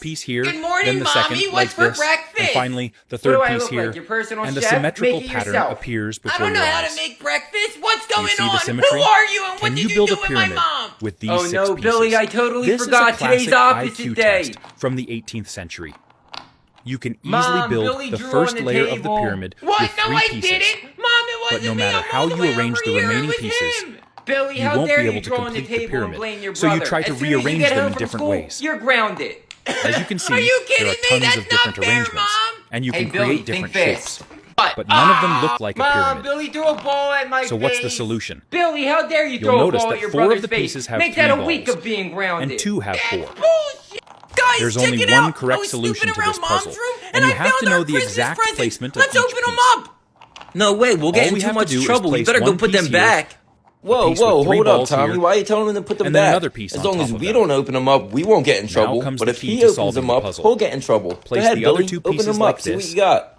piece here, Good morning, then the second, Mommy. like What's for this, breakfast? and finally the What do third I piece look here, like, your personal and the chef? symmetrical Make it pattern yourself. appears I before don't know your how eyes. to make breakfast. What's Do you going see on? the symmetry? Who are you and what Can did you you build do a with my pyramid mom? with these Oh 6 no, pieces? Billy, I totally This forgot is a today's classic opposite IQ day. test from the 18th century. You can easily Mom, build Billy the drew first on the layer of the table. pyramid What? with No, 3 I pieces. didn't. Mom, it wasn't But no me. matter I'm how all the you way arrange over the here. It remaining was pieces, him. Billy, you how won't dare be you able to draw on the complete the table and pyramid. blame your So you brother? try to As soon as you rearrange get them home in from different school, ways. You're grounded. As you can see, Are you there kidding are me? tons That's of not different fair, arrangements, Mom. and you Hey, can Billy, create think different fast. shapes. But none of them look like a Mom, pyramid. Billy threw a ball at my face. So what's the solution? Billy, how dare you You'll throw a notice ball that at your 4 of brother's the face? pieces have Make 3 that a week balls, of being grounded. and 2 have 4. Bullshit. Guys, There's check only it one out. correct I was solution snooping to around this Mom's puzzle, room, and you I have found to know our the Christmas exact presents. placement of Let's each open them piece. up. No way, we'll get All in we too have to much do is trouble. You place better go one put them piece here, back. Whoa, piece with whoa, 3 hold up, balls Tommy. here, Why are you telling him to put them and then back? another piece As on long top as of we them. don't open them up, we won't get in Now trouble. comes But the if key he to opens solving them the up, puzzle. he'll get in trouble. Place Go ahead, the other Billy. 2 Open pieces them like up. See what this, you got.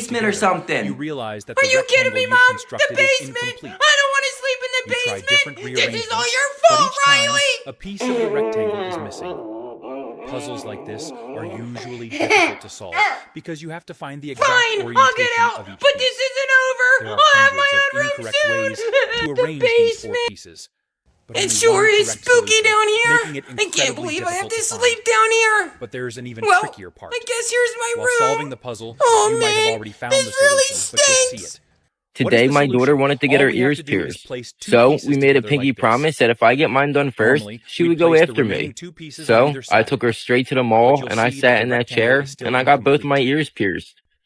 basement or together, something. you realize that Are the you kidding rectangle me, you've Mom? The constructed is basement! incomplete. I don't want to sleep in the You try different basement! This rearrangements, is all your but fault, each time, Riley! a piece of the rectangle is missing. Puzzles like this are usually difficult to solve because you have to find the exact Fine, orientation I'll get out, of each but piece. this isn't over! There are I'll have my hundreds own of room incorrect soon! ways to The arrange these four basement! pieces. But It only sure one is correct spooky solution, down here! making it I can't incredibly believe I have difficult to find. sleep down here! But there is an even Well, trickier part. I guess here's my While room. solving the puzzle, Oh, you might have man, already found this the really solution, but you'll see stinks. it. What is Today, the my solution? daughter wanted to get All her we have ears to do is pierced. place two So pieces we made a together pinky like this. promise that if I get mine done first, Normally, she we'd would go place the after remaining me. two pieces on So either I side. took her straight to the But mall you'll and I see that sat the in that rectangle chair is still and I got both my incomplete. ears pierced.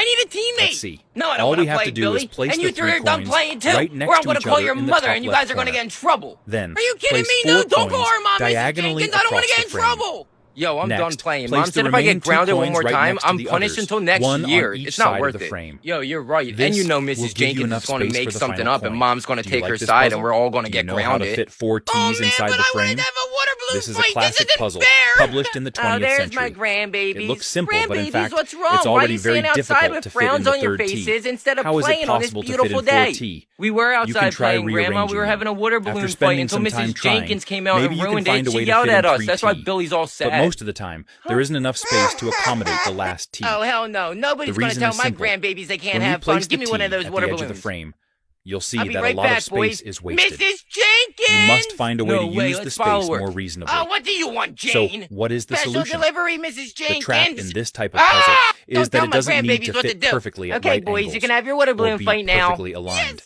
I need a teammate. Let's see. No, I don't All want we to have play, to do Billy. is place and the you three 3 are done coins playing too. right or next I'm to gonna each call other your in the mother, top and you guys left are gonna corner. get in trouble. Then Are you kidding place me? 4 No, don't call coins her mom, Mrs. diagonally Jenkins. I don't want to across get in the frame. trouble. Yo, I'm done Next, playing. place Mom the said if I remaining get 2 grounded one coins more right time, next to I'm the punished others, until next one on year. each It's not side of worth the it. frame. Yo, you're right. This And you know will Mrs. give you Jenkins enough is going to space make for the something final up, and coin. Mom's going to Do you take like her this side, puzzle? and we're all going to Do you get know how to grounded. fit 4 T's Oh, man, inside but the I frame? wanted to have a water balloon This is a fight. classic This isn't puzzle fair. published in the 20th Oh, there's century. my grandbabies. It looks simple, but in Grandbabies, fact, what's wrong? it's Why are already you very sitting outside difficult with to fit in frowns the on your third T. faces instead of How is it playing on this possible to fit beautiful in 4 day? T? We were You outside can try playing, Grandma. We were rearranging having a them. water After balloon fight spending until some Mrs. time trying, Jenkins came out maybe and you can ruined find it. a way She to yelled fit in at us. That's why 3T. Billy's all sad. But most of the time, there isn't enough space to accommodate the last T. Oh, hell no. Nobody's The going to reason tell is my simple. grandbabies they can't When we have fun. place Give the me one T of those at water the edge balloons. of the frame, you'll see I'll be that right a lot back, of space boys. is wasted. Mrs. Jenkins! You must find a way No to way, use the let's space follow her. more reasonably. Oh, what do you want, So, Jane? what is the Special solution? delivery, Mrs. The Jenkins. trap in this type of puzzle Ah! is Don't that tell it my doesn't need grandbabies to what to fit do. perfectly at Okay, right boys, angles you can have your water or balloon be fight now. perfectly aligned.